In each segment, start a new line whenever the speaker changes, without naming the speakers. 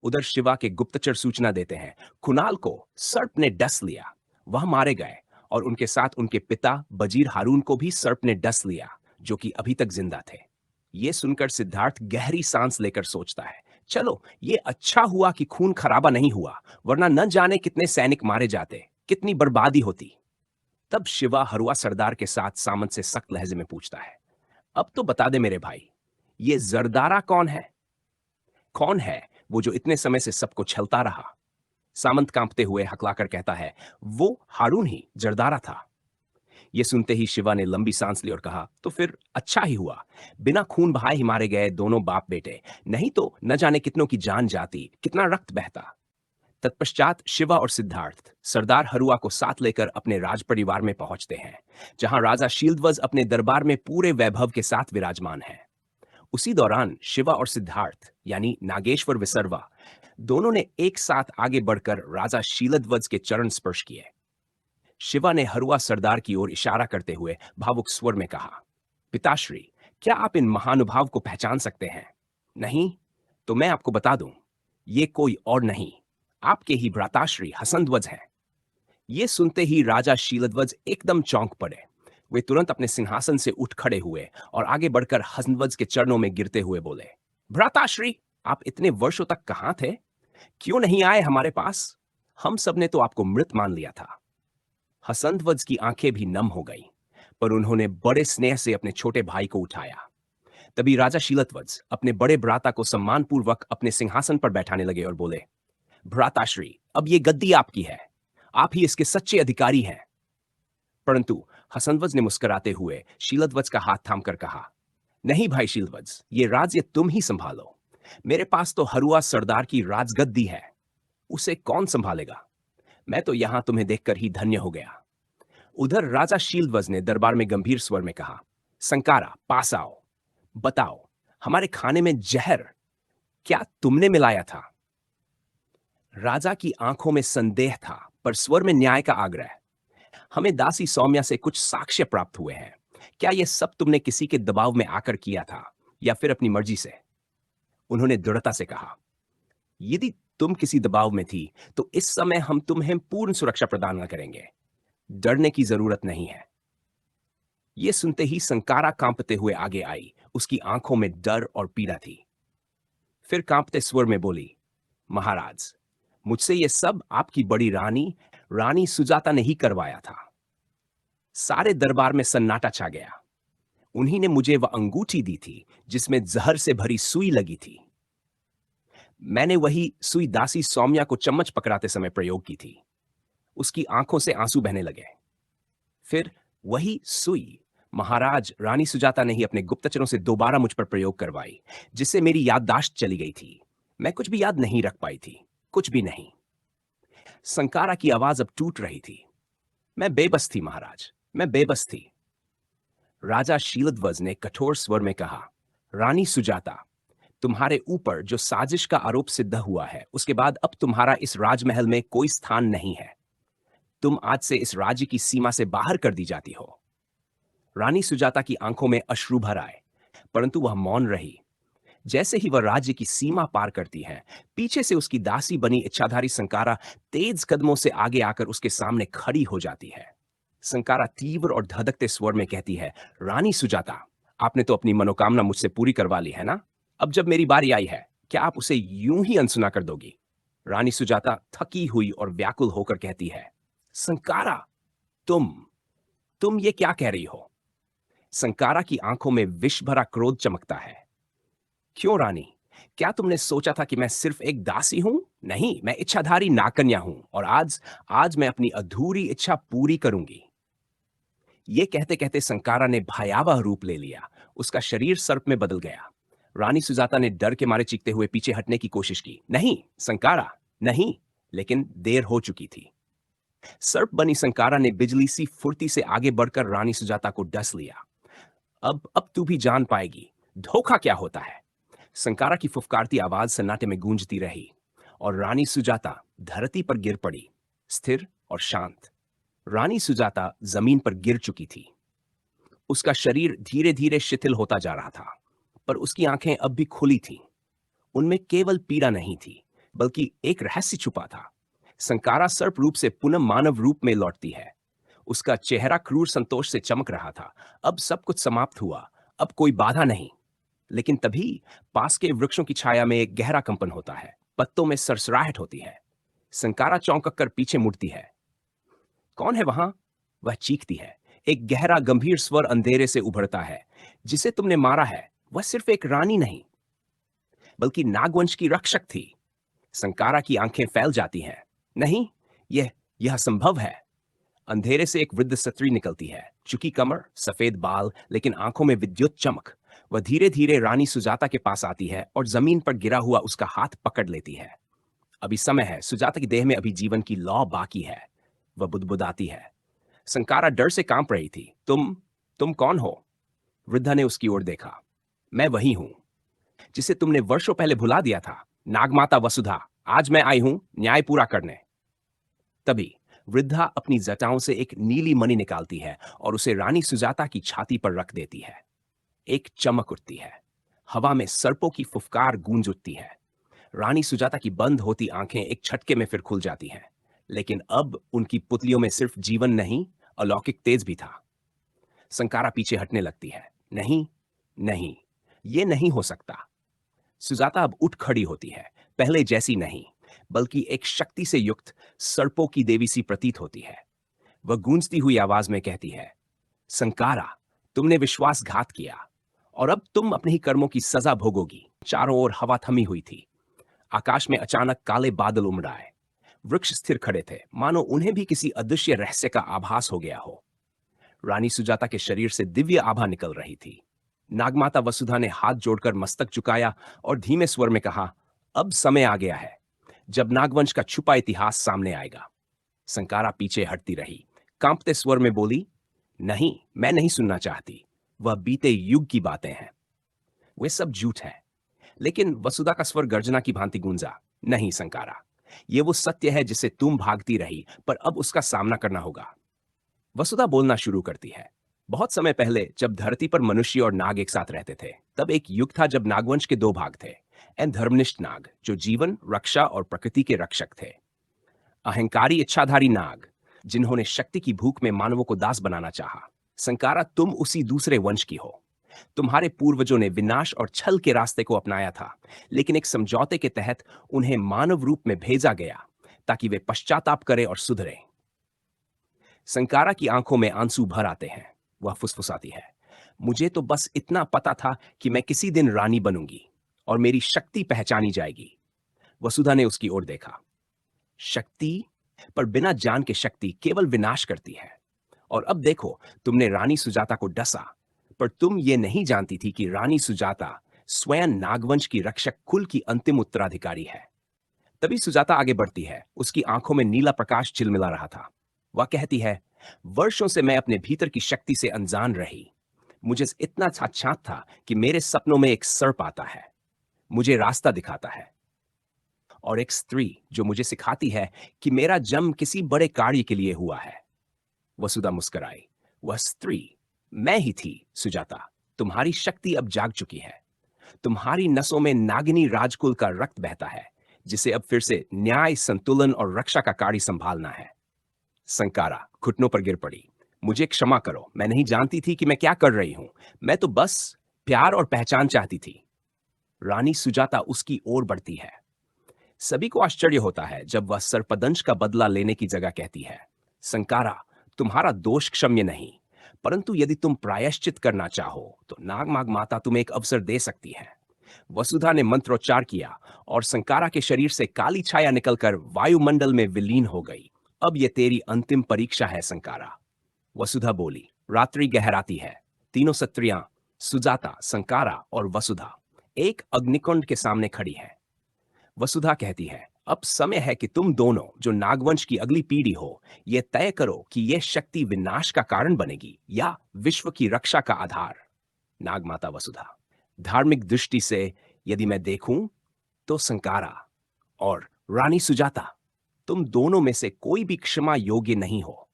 उधर शिवा के गुप्तचर सूचना देते हैं, कुणाल को सर्प ने डस लिया। वह मारे गए और उनके साथ उनके पिता बजीर हारून को भी सर्प ने डस लिया, जो कि अभी तक जिंदा थे। ये सुनकर सिद्धार्थ गहरी सांस लेकर सोचता है, चलो ये अच्छा हुआ कि खून खराबा नहीं हुआ, वरना न जाने कितने सैनिक मारे जाते, कितनी बर्बादी होती। तब शिवा हरुआ सरदार के साथ सामंत से सख्त लहजे में पूछता है, अब तो बता दे मेरे भाई, ये जरदारा कौन है? कौन है वो जो इतने समय से सबको छलता रहा? सामंत कांपते हुए हकलाकर कहता है, वो हारून ही जरदारा था। ये सुनते ही शिवा ने लंबी सांस ली और कहा, तो फिर अच्छा ही हुआ, बिना खून बहाए ही मारे गए दोनों बाप बेटे, नहीं तो न जाने कितनों की जान जाती, कितना रक्त बहता। तत्पश्चात शिवा और सिद्धार्थ सरदार हरुआ को साथ लेकर अपने राज परिवार में पहुंचते हैं, जहां राजा शील्डवज अपने दरबार में पूरे वैभव के साथ विराजमान है। उसी दौरान शिवा और सिद्धार्थ यानी नागेश्वर विसर्वा दोनों ने एक साथ आगे बढ़कर राजा शीलध्वज के चरण स्पर्श किए। शिवा ने हरुआ सरदार की ओर इशारा करते हुए भावुक स्वर में कहा, पिताश्री, क्या आप इन महानुभाव को पहचान सकते हैं? नहीं तो मैं आपको बता दूं, ये कोई और नहीं, आपके ही भ्राताश्री हसनध्वज हैं। ये सुनते ही राजा शीलध्वज एकदम चौंक पड़े। वे तुरंत अपने सिंहासन से उठ खड़े हुए और आगे बढ़कर हसनध्वज के चरणों में गिरते हुए बोले, भ्राताश्री, आप इतने वर्षों तक कहां थे? क्यों नहीं आए हमारे पास? हम सब ने तो आपको मृत मान लिया था। हसनध्वज की आंखें भी नम हो गईं, पर उन्होंने बड़े स्नेह से अपने छोटे भाई को उठाया। तभी राजा शीलध्वज अपने बड़े भ्राता को सम्मानपूर्वक अपने सिंहासन पर बैठाने लगे और बोले, भ्राताश्री, अब ये गद्दी आपकी है, आप ही इसके सच्चे अधिकारी हैं। परंतु हसनध्वज ने मुस्कुराते हुए शीलध्वज का हाथ थामकर कहा, नहीं भाई शीलध्वज, ये राज्य तुम ही संभालो। मेरे पास तो हरुआ सरदार की राजगद्दी है, उसे कौन संभालेगा? मैं तो यहां तुम्हें देखकर ही धन्य हो गया। उधर राजा शीलध्वज ने दरबार में गंभीर स्वर में कहा, संकारा, पास आओ, बताओ, हमारे खाने में जहर क्या तुमने मिलाया था? राजा की आंखों में संदेह था, पर स्वर में न्याय का आग्रह। हमें दासी सौम्या से कुछ साक्ष्य प्राप्त हुए हैं। क्या यह सब तुमने किसी के दबाव में आकर किया था या फिर अपनी मर्जी से? उन्होंने दृढ़ता से कहा, यदि तुम किसी दबाव में थी तो इस समय हम तुम्हें पूर्ण सुरक्षा प्रदान न करेंगे। डरने की जरूरत नहीं है। यह सुनते ही संकारा कांपते हुए आगे आई। उसकी आंखों में डर और पीड़ा थी। फिर कांपते स्वर में बोली, महाराज, मुझसे यह सब आपकी बड़ी रानी रानी सुजाता ने ही करवाया था। सारे दरबार में सन्नाटा छा गया। उन्हीं ने मुझे वह अंगूठी दी थी जिसमें जहर से भरी सुई लगी थी। मैंने वही सुई दासी सौम्या को चम्मच पकड़ाते समय प्रयोग की थी। उसकी आंखों से आंसू बहने लगे। फिर वही सुई महाराज रानी सुजाता ने ही अपने गुप्तचरों से दोबारा मुझ पर प्रयोग करवाई, जिससे मेरी याददाश्त चली गई थी। मैं कुछ भी याद नहीं रख पाई थी, कुछ भी नहीं। संकारा की आवाज अब टूट रही थी। मैं बेबस थी महाराज, मैं बेबस थी। राजा शीलध्वज ने कठोर स्वर में कहा, रानी सुजाता, तुम्हारे ऊपर जो साजिश का आरोप सिद्ध हुआ है, उसके बाद अब तुम्हारा इस राजमहल में कोई स्थान नहीं है। तुम आज से इस राज्य की सीमा से बाहर कर दी जाती हो। रानी सुजाता की आंखों में अश्रु भर आए, परंतु वह मौन रही। जैसे ही वह राज्य की सीमा पार करती है, पीछे से उसकी दासी बनी इच्छाधारी संकारा तेज कदमों से आगे आकर उसके सामने खड़ी हो जाती है। संकारा तीव्र और धधकते स्वर में कहती है, रानी सुजाता, आपने तो अपनी मनोकामना मुझसे पूरी करवा ली है ना? अब जब मेरी बारी आई है, क्या आप उसे यूं ही अनसुना कर दोगी? रानी सुजाता थकी हुई और व्याकुल होकर कहती है, संकारा, तुम ये क्या कह रही हो? संकारा की आंखों में विष भरा क्रोध चमकता है। क्यों रानी, क्या तुमने सोचा था कि मैं सिर्फ एक दासी हूं? नहीं, मैं इच्छाधारी नाकन्या हूं और आज आज मैं अपनी अधूरी इच्छा पूरी करूंगी। ये कहते कहते संकारा ने भयावह रूप ले लिया। उसका शरीर सर्प में बदल गया। रानी सुजाता ने डर के मारे चीखते हुए पीछे हटने की कोशिश की। नहीं संकारा, नहीं, लेकिन देर हो चुकी थी। सर्प बनी संकारा ने बिजली सी फुर्ती से आगे बढ़कर रानी सुजाता को डस लिया। अब तू भी जान पाएगी धोखा क्या होता है। संकारा की फुफकारती आवाज सन्नाटे में गूंजती रही और रानी सुजाता धरती पर गिर पड़ी, स्थिर और शांत। रानी सुजाता जमीन पर गिर चुकी थी। उसका शरीर धीरे धीरे शिथिल होता जा रहा था, पर उसकी आंखें अब भी खुली थीं। उनमें केवल पीड़ा नहीं थी, बल्कि एक रहस्य छुपा था। संकारा सर्प रूप से पुनः मानव रूप में लौटती है। उसका चेहरा क्रूर संतोष से चमक रहा था। अब सब कुछ समाप्त हुआ, अब कोई बाधा नहीं। लेकिन तभी पास के वृक्षों की छाया में एक गहरा कंपन होता है, पत्तों में सरसराहट होती है। संकारा चौंक कर पीछे मुड़ती है। कौन है वहां? वह चीखती है। एक गहरा गंभीर स्वर अंधेरे से उभरता है। जिसे तुमने मारा है वह सिर्फ एक रानी नहीं, बल्कि नागवंश की रक्षक थी। संकारा की आंखें फैल जाती हैं। नहीं, यह यह संभव है। अंधेरे से एक वृद्ध स्त्री निकलती है, चुकी कमर, सफेद बाल, लेकिन आंखों में विद्युत चमक। वह धीरे धीरे रानी सुजाता के पास आती है और जमीन पर गिरा हुआ उसका हाथ पकड़ लेती है। अभी समय है, सुजाता की देह में अभी जीवन की लौ बाकी है। वह बुदबुदाती है। संकारा डर से कांप रही थी। तुम कौन हो? वृद्धा ने उसकी ओर देखा। मैं वही हूं जिसे तुमने वर्षों पहले भुला दिया था, नागमाता वसुधा। आज मैं आई हूं न्याय पूरा करने। तभी वृद्धा अपनी जटाओं से एक नीली मणि निकालती है और उसे रानी सुजाता की छाती पर रख देती है। एक चमक उठती है। हवा में सर्पों की फुफकार गूंज उठती है। रानी सुजाता की बंद होती आंखें एक झटके में फिर खुल जाती हैं। लेकिन अब उनकी पुतलियों में सिर्फ जीवन नहीं, अलौकिक तेज भी था। संकारा पीछे हटने लगती है। नहीं, नहीं, ये नहीं हो सकता। सुजाता अब उठ खड़ी होती है। पहले जैसी नहीं, बल्कि एक शक्ति से युक्त सर्पों की देवी सी प्रतीत होती है। वह गूंजती हुई आवाज में कहती है, संकारा, तुमने विश्वासघात किया और अब तुम अपने ही कर्मों की सजा भोगोगी। चारों ओर हवा थमी हुई थी। आकाश में अचानक काले बादल उमड़ आए। वृक्ष स्थिर खड़े थे, मानो उन्हें भी किसी अदृश्य रहस्य का आभास हो गया हो। रानी सुजाता के शरीर से दिव्य आभा निकल रही थी। नागमाता वसुधा ने हाथ जोड़कर मस्तक झुकाया और धीमे स्वर में कहा, अब समय आ गया है जब नागवंश का छुपा इतिहास सामने आएगा। संकारा पीछे हटती रही, कांपते स्वर में बोली, नहीं, मैं नहीं सुनना चाहती। वह बीते युग की बातें हैं। वे सब झूठ है। लेकिन वसुधा का स्वर गर्जना की भांति गूंजा, नहीं संकारा, ये वो सत्य है जिसे तुम भागती रही, पर अब उसका सामना करना होगा। वसुधा बोलना शुरू करती है। बहुत समय पहले जब धरती पर मनुष्य और नाग एक साथ रहते थे, तब एक युग था जब नागवंश के दो भाग थे। एन धर्मनिष्ठ नाग जो जीवन, रक्षा और प्रकृति के रक्षक थे। अहंकारी इच्छाधारी नाग जिन्होंने शक्ति की भूख में मानवों को दास बनाना चाहा। संकारा, तुम उसी दूसरे वंश की हो। तुम्हारे पूर्वजों ने विनाश और छल के रास्ते को अपनाया था, लेकिन एक समझौते के तहत उन्हें मानव रूप में भेजा गया ताकि वे पश्चाताप करें और सुधरें। संकारा की आंखों में आंसू भर आते हैं। वह फुसफुसाती है, मुझे तो बस इतना पता था कि मैं किसी दिन रानी बनूंगी और मेरी शक्ति पहचानी जाएगी। वसुधा ने उसकी ओर देखा। शक्ति? पर बिना जान के शक्ति केवल विनाश करती है। और अब देखो, तुमने रानी सुजाता को डसा, पर तुम ये नहीं जानती थी कि रानी सुजाता स्वयं नागवंश की रक्षक कुल की अंतिम उत्तराधिकारी है। तभी सुजाता आगे बढ़ती है। उसकी आंखों में नीला प्रकाश झिलमिला रहा था। वह कहती है, वर्षों से मैं अपने भीतर की शक्ति से अनजान रही। मुझे इतना साक्षात था कि मेरे सपनों में एक सर्प आता है, मुझे रास्ता दिखाता है, और एक स्त्री जो मुझे सिखाती है कि मेरा जन्म किसी बड़े कार्य के लिए हुआ है। वसुधा मुस्कुराई। वह स्त्री मैं ही थी। सुजाता, तुम्हारी शक्ति अब जाग चुकी है। तुम्हारी नसों में नागिनी राजकुल का रक्त बहता है, जिसे अब फिर से न्याय, संतुलन और रक्षा का कार्य संभालना है। संकारा घुटनों पर गिर पड़ी। मुझे क्षमा करो, मैं नहीं जानती थी कि मैं क्या कर रही हूं। मैं तो बस प्यार और पहचान चाहती थी। रानी सुजाता उसकी ओर बढ़ती है। सभी को आश्चर्य होता है जब वह सर्पदंश का बदला लेने की जगह कहती है, संकारा, तुम्हारा दोष क्षम्य नहीं, परंतु यदि तुम प्रायश्चित करना चाहो तो नागमाग माता तुम्हें एक अवसर दे सकती है। वसुधा ने मंत्रोच्चार किया और संकारा के शरीर से काली छाया निकलकर वायुमंडल में विलीन हो गई। अब ये तेरी अंतिम परीक्षा है संकारा। वसुधा बोली। रात्रि गहराती है। तीनों स्त्रियां, सुजाता, संकारा और वसुधा, एक अग्निकुंड के सामने खड़ी है। वसुधा कहती है, अब समय है कि तुम दोनों जो नागवंश की अगली पीढ़ी हो, यह तय करो कि यह शक्ति विनाश का कारण बनेगी या विश्व की रक्षा का आधार। नागमाता वसुधा, धार्मिक दृष्टि से यदि मैं देखूं तो संकारा और रानी सुजाता, तुम दोनों में से कोई भी क्षमा योग्य नहीं हो।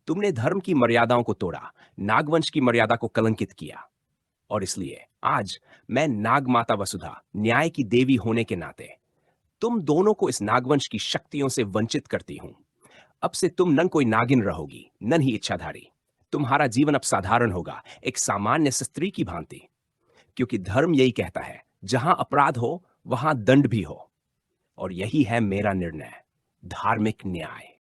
तुमने धर्म की मर्यादाओं को तोड़ा, नागवंश की मर्यादा को कलंकित किया, और इसलिए आज मैं नागमाता वसुधा, न्याय की देवी होने के नाते तुम दोनों को इस नागवंश की शक्तियों से वंचित करती हूं। अब से तुम न कोई नागिन रहोगी, न ही इच्छाधारी। तुम्हारा जीवन अब साधारण होगा, एक सामान्य स्त्री की भांति। क्योंकि धर्म यही कहता है, जहां अपराध हो, वहां दंड भी हो। और यही है मेरा निर्णय, धार्मिक न्याय।